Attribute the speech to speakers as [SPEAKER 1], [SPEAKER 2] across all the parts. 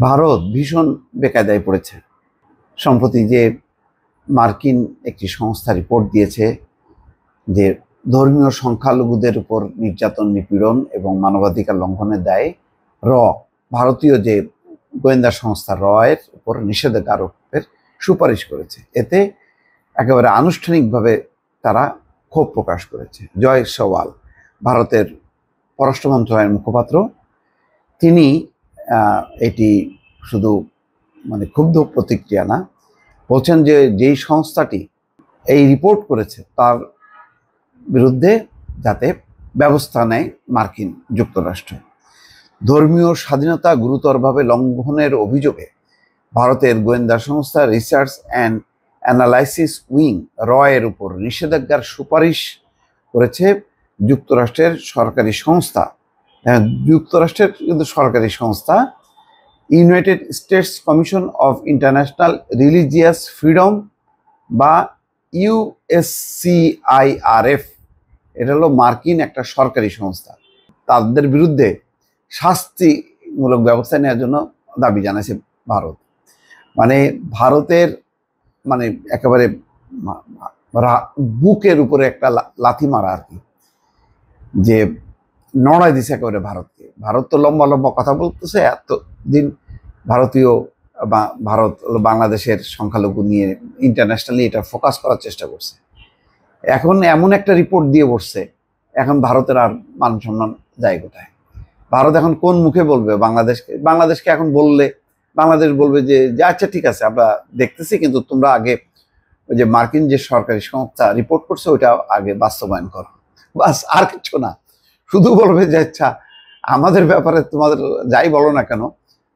[SPEAKER 1] ভারত ভীষণ বেকায়দায় পড়েছে। সম্প্রতি যে মার্কিন একটি সংস্থা রিপোর্ট দিয়েছে যে ধর্মীয় সংখ্যালঘুদের উপর নির্যাতন, নিপীড়ন এবং মানবাধিকার লঙ্ঘনের দায়ে ভারতীয় যে গোয়েন্দা সংস্থা এর উপর নিষেধাজ্ঞা আরোপের সুপারিশ করেছে। এতে একেবারে আনুষ্ঠানিকভাবে তারা ক্ষোভ প্রকাশ করেছে। জয় সওয়াল, ভারতের পররাষ্ট্র মন্ত্রণালয়ের মুখপাত্র, তিনি এটি শুধু ক্ষুব্ধ প্রতিক্রিয়া না, বলছেন যে যেই সংস্থাটি এই রিপোর্ট করেছে তার বিরুদ্ধে যাতে ব্যবস্থা নেয় মার্কিন যুক্তরাষ্ট্র। ধর্মীয় স্বাধীনতা গুরুতরভাবে লঙ্ঘনের অভিযোগে ভারতের গোয়েন্দা সংস্থা রিসার্চ অ্যান্ড অ্যানালাইসিস উইং এর উপর নিষেধাজ্ঞার সুপারিশ করেছে যুক্তরাষ্ট্রের সরকারি সংস্থা। যুক্তরাষ্ট্রের কিন্তু সরকারি সংস্থা United States Commission of International religious freedom বা USCIRF, এটা হলো মার্কিন একটা সরকারি সংস্থা। তাদের বিরুদ্ধে শাস্তিমূলক ব্যবস্থা নেওয়ার জন্য দাবি জানাইছে ভারত। ভারতের একেবারে বুকের উপরে একটা লাথি মারা আর কি, যে নড়াই দিছে একেবারে ভারতকে। ভারত তো লম্বা লম্বা কথা বলতেছে এতদিন, ভারত বাংলাদেশের সংখ্যালঘু নিয়ে ইন্টারন্যাশনালি এটা ফোকাস করার চেষ্টা করছে। এখন এমন একটা রিপোর্ট দিয়ে বসছে, এখন ভারতের আর মান সম্মান যায় কোথায়? ভারত এখন কোন মুখে বলবে বাংলাদেশকে এখন বললে বাংলাদেশ বলবে যে আচ্ছা ঠিক আছে, আমরা দেখতেছি, কিন্তু তোমরা আগে ওই যে মার্কিন যে সরকারি সংস্থা রিপোর্ট করছে ওইটা আগে বাস্তবায়ন করো, বাস, আর কিছু না। শুধু বলবে যে আচ্ছা আমাদের ব্যাপারে তোমাদের যাই বলো না কেন,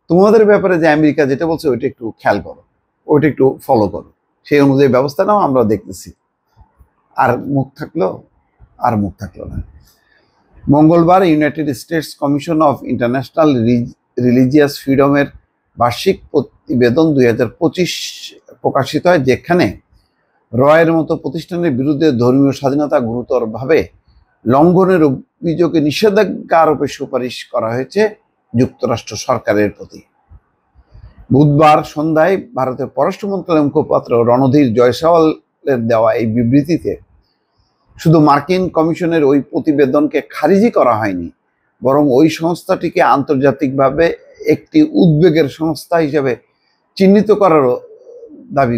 [SPEAKER 1] তোমাদের ব্যাপারে যে আমেরিকা যেটা বলছে ওইটা একটু খেয়াল করো, ওইটা একটু ফলো করো, সেই অনুযায়ী ব্যবস্থা নাও, আমরা দেখতেছি। আর মুখ থাকলো না। মঙ্গলবার United States Commission of International Religious ফ্রিডমের বার্ষিক প্রতিবেদন 2025 প্রকাশিত হয়, যেখানে এর মতো প্রতিষ্ঠানের বিরুদ্ধে ধর্মীয় স্বাধীনতা গুরুতরভাবে লঙ্ঘনের অভিযোগে নিষেধাজ্ঞা আরোপের সুপারিশ করা হয়েছে যুক্তরাষ্ট্র সরকারের প্রতি। বুধবার সন্ধ্যায় ভারতের পররাষ্ট্র মন্ত্রণালয়ের মুখপাত্র রণধীর জয়সওয়ালের দেওয়া এই বিবৃতিতে শুধু মার্কিন কমিশনের ওই প্রতিবেদনকে খারিজি করা হয়নি, বরং ওই সংস্থাটিকে আন্তর্জাতিকভাবে একটি উদ্বেগের সংস্থা হিসেবে চিহ্নিত করারও দাবি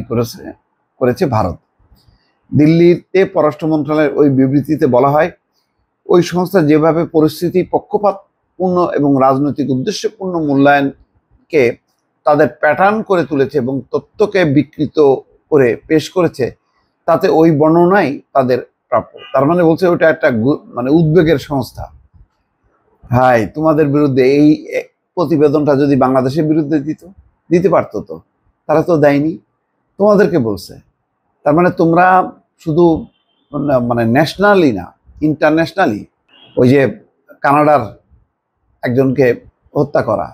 [SPEAKER 1] করেছে ভারত। দিল্লিতে পররাষ্ট্র মন্ত্রণালয়ের ওই বিবৃতিতে বলা হয়, ওই সংস্থা যেভাবে পরিস্থিতি পক্ষপাতপূর্ণ এবং রাজনৈতিক উদ্দেশ্যপূর্ণ মূল্যায়নকে তাদের প্যাটার্ন করে তুলেছে এবং তথ্যকে বিকৃত করে পেশ করেছে, তাতে ওই বর্ণনাই তাদের প্রাপ্য। তার বলছে ওটা একটা উদ্বেগের সংস্থা। তোমাদের বিরুদ্ধে এই প্রতিবেদনটা যদি বাংলাদেশের বিরুদ্ধে দিতে পারতো, তো তারা তো দেয়নি, তোমাদেরকে বলছে। তার তোমরা শুধু ন্যাশনালি না, ইন্টারন্যাশনালি ওই যে কানাডার একজনকে হত্যা করা,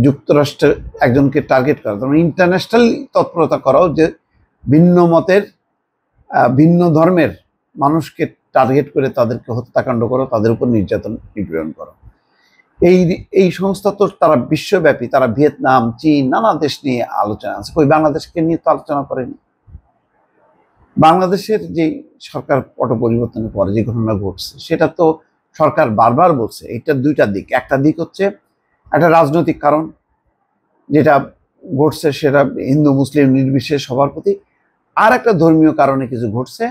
[SPEAKER 1] যুক্তরাষ্ট্রের একজনকে টার্গেট করা, তোমরা ইন্টারন্যাশনাল তৎপরতা করাও যে ভিন্ন মতের ভিন্ন ধর্মের মানুষকে টার্গেট করে তাদেরকে হত্যাকাণ্ড করো, তাদের উপর নির্যাতন নিপীড়ন করো। এই সংস্থা তো তারা বিশ্বব্যাপী, তারা ভিয়েতনাম, চীন, নানা দেশ নিয়ে আলোচনা আছে, কই বাংলাদেশকে নিয়ে তো আলোচনা করেনি। বাংলাদেশের যে সরকার পট পরিবর্তনের পরে যে ঘটনা ঘটছে সেটা তো সরকার বারবার বলছে, এটা দুইটা দিক। একটা দিক হচ্ছে একটা রাজনৈতিক কারণ, যেটা ঘটছে সেটা হিন্দু মুসলিম নির্বিশেষে সবার প্রতি। আর একটা ধর্মীয় কারণে কিছু ঘটছে,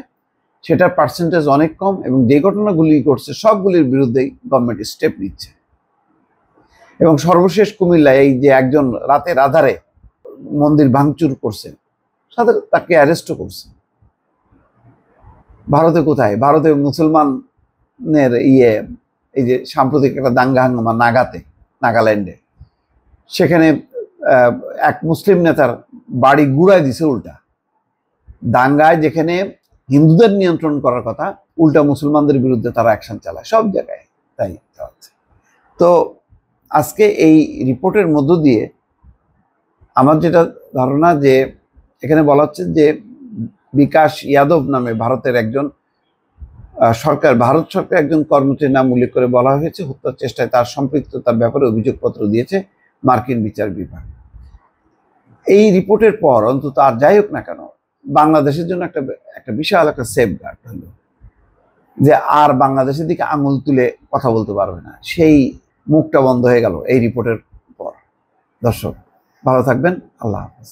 [SPEAKER 1] সেটার পার্সেন্টেজ অনেক কম, এবং যে ঘটনাগুলি ঘটছে সবগুলির বিরুদ্ধেই গভর্নমেন্ট স্টেপ নিচ্ছে। এবং সর্বশেষ কুমিল্লায় এই যে একজন রাতের আধারে মন্দির ভাঙচুর করছে, সাথে তাকে অ্যারেস্টও করছে। ভারতে কোথায়? ভারতে মুসলমানের এই যে সাম্প্রতিক একটা দাঙ্গা হাঙ্গামা নাগাল্যান্ডে, সেখানে এক মুসলিম নেতার বাড়ি গুড়ায় দিছে উল্টা। দাঙ্গায় যেখানে হিন্দুদের নিয়ন্ত্রণ করার কথা, উল্টা মুসলমানদের বিরুদ্ধে তারা অ্যাকশন চালায় সব জায়গায়। তাই তো আজকে এই রিপোর্টের মধ্য দিয়ে আমার যেটা ধারণা, যে এখানে বলা হচ্ছে যে বিকাশ যাদব নামে ভারতের একজন ভারত সরকার একজন কর্মচারীর নাম উল্লেখ করে বলা হয়েছে হত্যার চেষ্টায় তার সম্পৃক্ততার ব্যাপারে অভিযোগপত্র দিয়েছে মার্কিন বিচার বিভাগ। এই রিপোর্টের পর অন্তত আর যাই হোক না কেন বাংলাদেশের জন্য একটা একটা বিশাল একটা সেফগার্ড হলো, যে আর বাংলাদেশের দিকে আঙুল তুলে কথা বলতে পারবে না, সেই মুখটা বন্ধ হয়ে গেল এই রিপোর্টের পর। দর্শক ভালো থাকবেন, আল্লাহ হাফেজ।